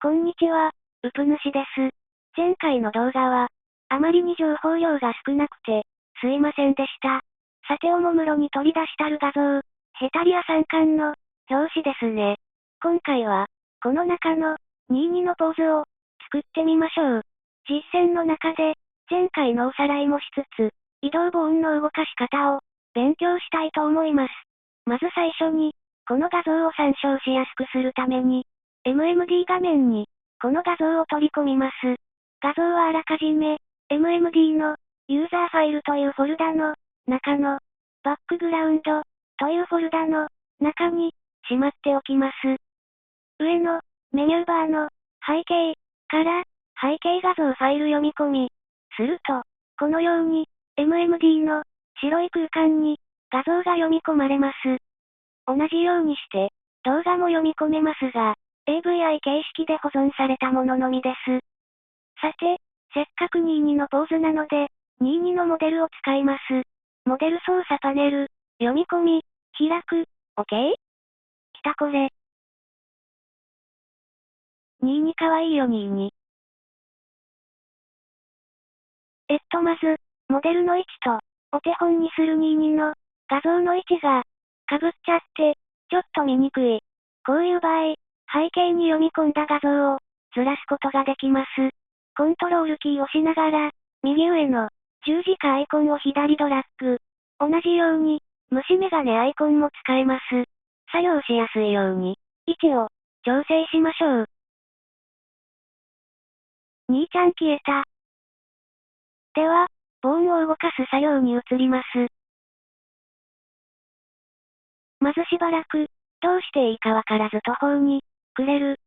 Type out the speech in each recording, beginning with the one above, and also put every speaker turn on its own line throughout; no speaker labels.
こんにちは、うぷ主です。前回の動画は、あまりに情報量が少なくて、すいませんでした。さておもむろに取り出したる画像、ヘタリア3巻の、表紙ですね。今回は、この中の、22のポーズを、作ってみましょう。実践の中で、前回のおさらいもしつつ、移動ボーンの動かし方を、勉強したいと思います。まず最初に、この画像を参照しやすくするために、MMD 画面に、この画像を取り込みます。画像はあらかじめ、MMD の、ユーザーファイルというフォルダの、中の、バックグラウンド、というフォルダの、中に、しまっておきます。上の、メニューバーの、背景、から、背景画像ファイル読み込み、すると、このように、MMD の、白い空間に、画像が読み込まれます。同じようにして、動画も読み込めますが、AVI 形式で保存されたもののみです。さて、せっかく22のポーズなので、22のモデルを使います。モデル操作パネル、読み込み、開く、OK？ きたこれ。22かわいいよ22。まず、モデルの位置と、お手本にする22の、画像の位置が、被っちゃって、ちょっと見にくい。こういう場合、背景に読み込んだ画像を、ずらすことができます。コントロールキーを押しながら、右上の、十字架アイコンを左ドラッグ。同じように、虫眼鏡アイコンも使えます。作業しやすいように、位置を、調整しましょう。兄ちゃん消えた。では、ボーンを動かす作業に移ります。まずしばらく、どうしていいかわからず途方に、暮れる。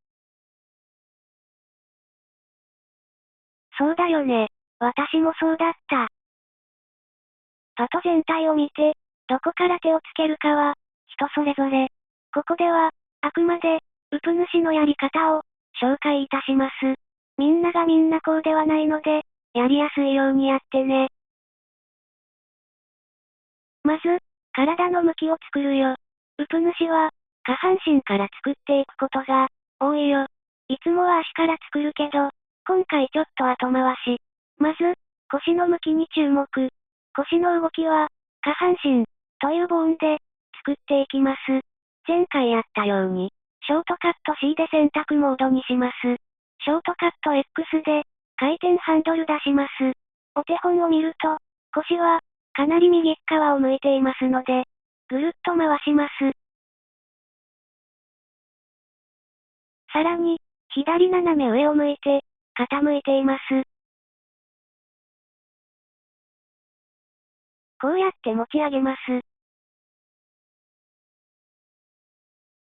そうだよね。私もそうだった。パト全体を見て、どこから手をつけるかは、人それぞれ。ここでは、あくまで、うぷ主のやり方を、紹介いたします。みんながみんなこうではないので、やりやすいようにやってね。まず、体の向きを作るよ。うぷ主は、下半身から作っていくことが、多いよ。いつもは足から作るけど、今回ちょっと後回し。まず、腰の向きに注目。腰の動きは、下半身、というボーンで、作っていきます。前回やったように、ショートカット C で選択モードにします。ショートカット X で、回転ハンドル出します。お手本を見ると、腰は、かなり右側を向いていますので、ぐるっと回します。さらに、左斜め上を向いて、傾いています。こうやって持ち上げます。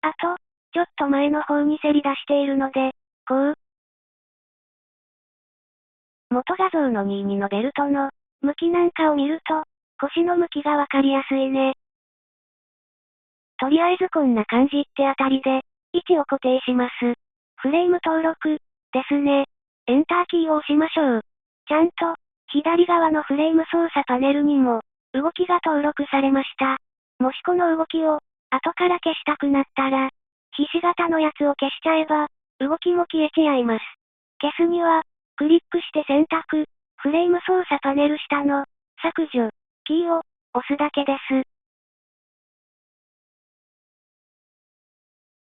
あと、ちょっと前の方にせり出しているので、こう。元画像の22のベルトの、向きなんかを見ると、腰の向きがわかりやすいね。とりあえずこんな感じってあたりで、位置を固定します。フレーム登録、ですね。エンターキーを押しましょう。ちゃんと、左側のフレーム操作パネルにも、動きが登録されました。もしこの動きを、後から消したくなったら、ひし形のやつを消しちゃえば、動きも消えちゃいます。消すには、クリックして選択、フレーム操作パネル下の、削除、キーを、押すだけです。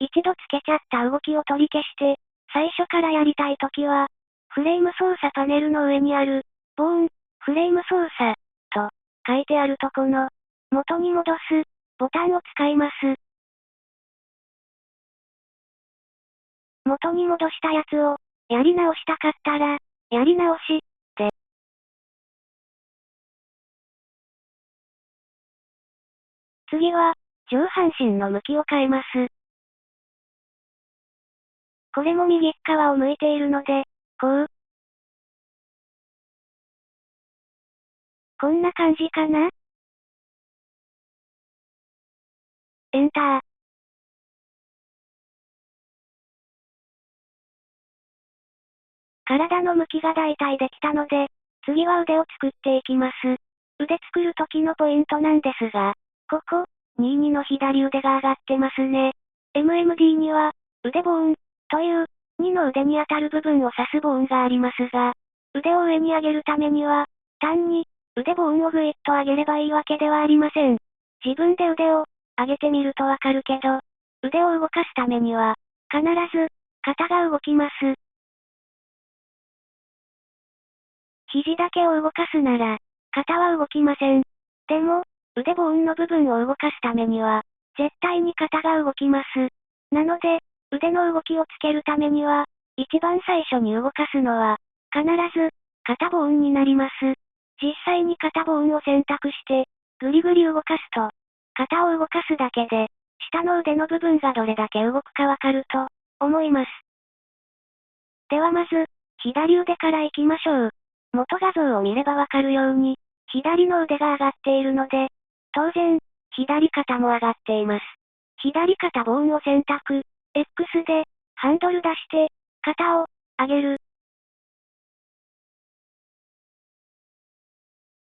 一度つけちゃった動きを取り消して、最初からやりたいときは、フレーム操作パネルの上にある、ボーン、フレーム操作、と、書いてあるとこの、元に戻す、ボタンを使います。元に戻したやつを、やり直したかったら、やり直し、で。次は、上半身の向きを変えます。これも右側を向いているので、こう。こんな感じかな？エンター。体の向きが大体できたので、次は腕を作っていきます。腕作る時のポイントなんですが、ここ、22の左腕が上がってますね。MMD には、腕ボーン、という、2の腕に当たる部分を指すボーンがありますが、腕を上に上げるためには、単に、腕ボーンをぐいっと上げればいいわけではありません。自分で腕を上げてみるとわかるけど、腕を動かすためには、必ず、肩が動きます。肘だけを動かすなら、肩は動きません。でも、腕ボーンの部分を動かすためには、絶対に肩が動きます。なので、腕の動きをつけるためには、一番最初に動かすのは、必ず、肩ボーンになります。実際に肩ボーンを選択して、ぐりぐり動かすと、肩を動かすだけで、下の腕の部分がどれだけ動くかわかると、思います。ではまず、左腕から行きましょう。元画像を見ればわかるように、左の腕が上がっているので、当然、左肩も上がっています。左肩ボーンを選択、X で、ハンドル出して、肩を、上げる。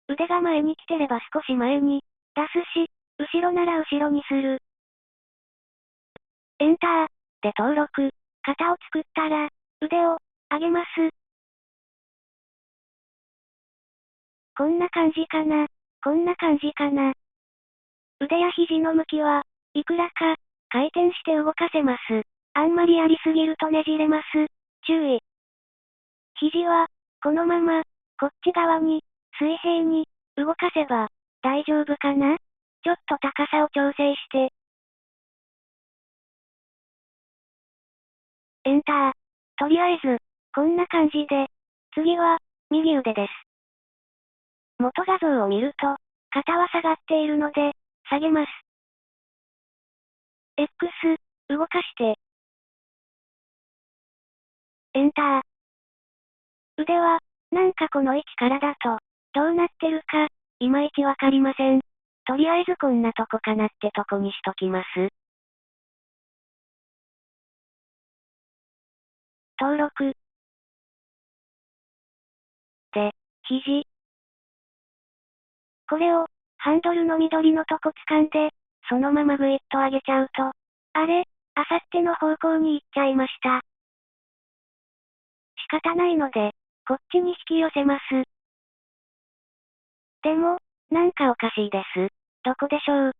腕が前に来てれば少し前に、出すし、後ろなら後ろにする。エンター、で登録、肩を作ったら、腕を、上げます。こんな感じかな、こんな感じかな。腕や肘の向きは、いくらか、回転して動かせます。あんまりやりすぎるとねじれます。注意。肘は、このまま、こっち側に、水平に、動かせば、大丈夫かな？ちょっと高さを調整して。エンター。とりあえず、こんな感じで。次は、右腕です。元画像を見ると、肩は下がっているので、下げます。X、動かして。エンター。腕は、なんかこの位置からだと、どうなってるか、いまいちわかりません。とりあえずこんなとこかなってとこにしときます。登録。で、肘。これを、ハンドルの緑のとこ掴んで、そのままぐいっと上げちゃうと、あれ、あさっての方向に行っちゃいました。仕方ないので、こっちに引き寄せます。でも、なんかおかしいです。どこでしょう。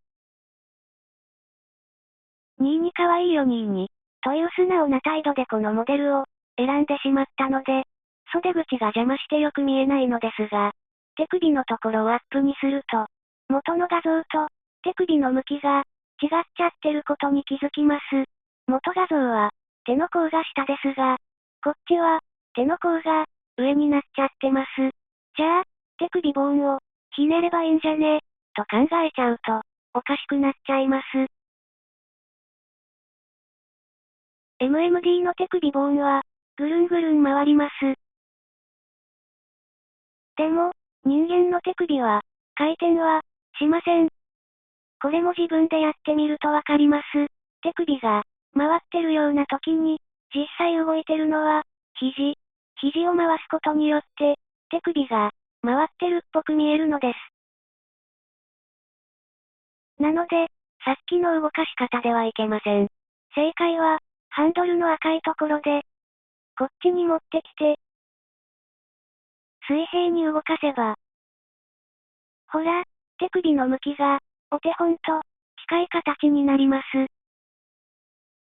2位に可愛いよ2位に、という素直な態度でこのモデルを、選んでしまったので、袖口が邪魔してよく見えないのですが、手首のところをアップにすると、元の画像と、手首の向きが、違っちゃってることに気づきます。元画像は、手の甲が下ですが、こっちは、手の甲が、上になっちゃってます。じゃあ、手首ボーンを、ひねればいいんじゃねと考えちゃうと、おかしくなっちゃいます。MMD の手首ボーンは、ぐるんぐるん回ります。でも、人間の手首は、回転は、しません。これも自分でやってみるとわかります。手首が、回ってるような時に、実際動いてるのは、肘を回すことによって、手首が、回ってるっぽく見えるのです。なので、さっきの動かし方ではいけません。正解は、ハンドルの赤いところで、こっちに持ってきて、水平に動かせば、ほら、手首の向きが、お手本と、近い形になります。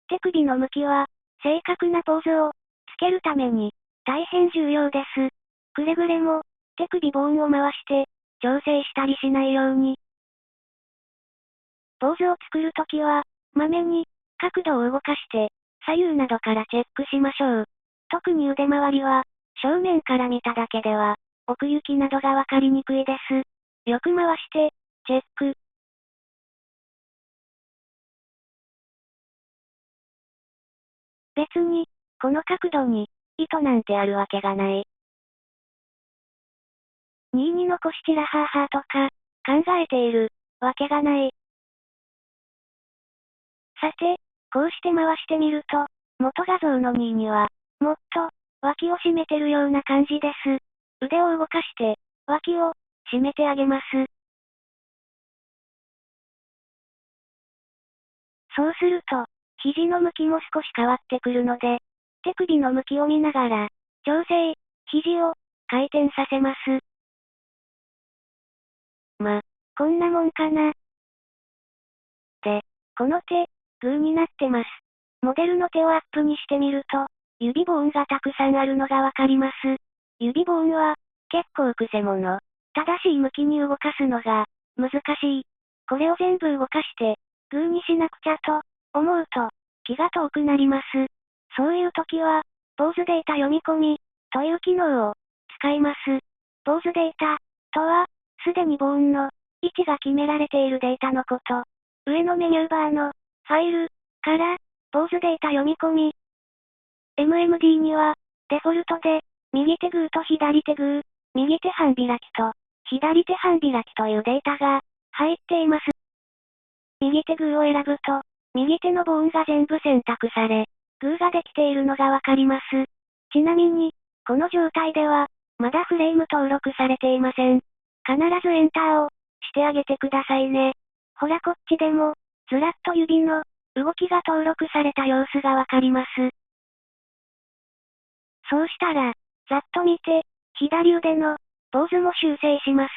手首の向きは、正確なポーズを、つけるために、大変重要です。くれぐれも、手首ボーンを回して、調整したりしないように。ポーズを作るときは、まめに、角度を動かして、左右などからチェックしましょう。特に腕回りは、正面から見ただけでは、奥行きなどがわかりにくいです。よく回して、チェック。別に、この角度に、意図なんてあるわけがない。2位に残しちらはーはーとか、考えている、わけがない。さて、こうして回してみると、元画像の2位には、もっと、脇を締めてるような感じです。腕を動かして、脇を、締めてあげます。そうすると、肘の向きも少し変わってくるので、手首の向きを見ながら、調整、肘を回転させます。こんなもんかな。で、この手、グーになってます。モデルの手をアップにしてみると、指ボーンがたくさんあるのがわかります。指ボーンは、結構くせ者。正しい向きに動かすのが、難しい。これを全部動かして、グーにしなくちゃと、思うと、気が遠くなります。そういう時は、ポーズデータ読み込み、という機能を、使います。ポーズデータ、とは、すでにボーンの、位置が決められているデータのこと。上のメニューバーの、ファイル、から、ポーズデータ読み込み。MMD には、デフォルトで、右手グーと左手グー、右手半開きと、左手半開きというデータが、入っています。右手グーを選ぶと、右手のボーンが全部選択され、グーができているのがわかります。ちなみに、この状態では、まだフレーム登録されていません。必ずエンターを、してあげてくださいね。ほらこっちでも、ずらっと指の、動きが登録された様子がわかります。そうしたら、ざっと見て、左腕の、ポーズも修正します。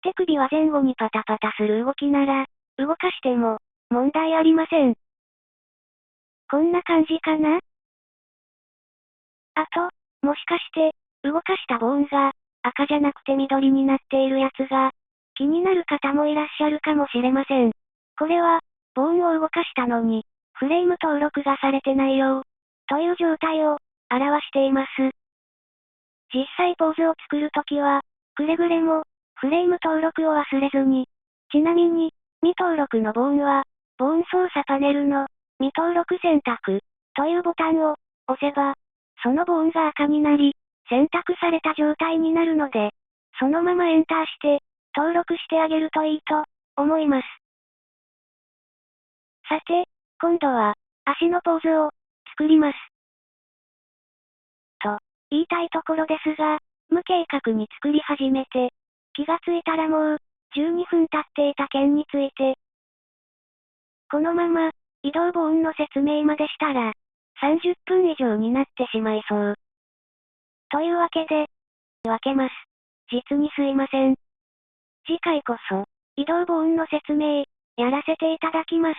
手首は前後にパタパタする動きなら、動かしても、問題ありません。こんな感じかな？あと、もしかして、動かしたボーンが、赤じゃなくて緑になっているやつが、気になる方もいらっしゃるかもしれません。これは、ボーンを動かしたのに、フレーム登録がされてないよという状態を、表しています。実際ポーズを作るときは、くれぐれも、フレーム登録を忘れずに。ちなみに、未登録のボーンは、ボーン操作パネルの、未登録選択、というボタンを、押せば、そのボーンが赤になり、選択された状態になるので、そのままエンターして、登録してあげるといいと、思います。さて、今度は、足のポーズを、作ります。と、言いたいところですが、無計画に作り始めて、気がついたらもう、12分経っていた件について。このまま、移動ボーンの説明までしたら、30分以上になってしまいそう。というわけで、分けます。実にすいません。次回こそ、移動ボーンの説明、やらせていただきます。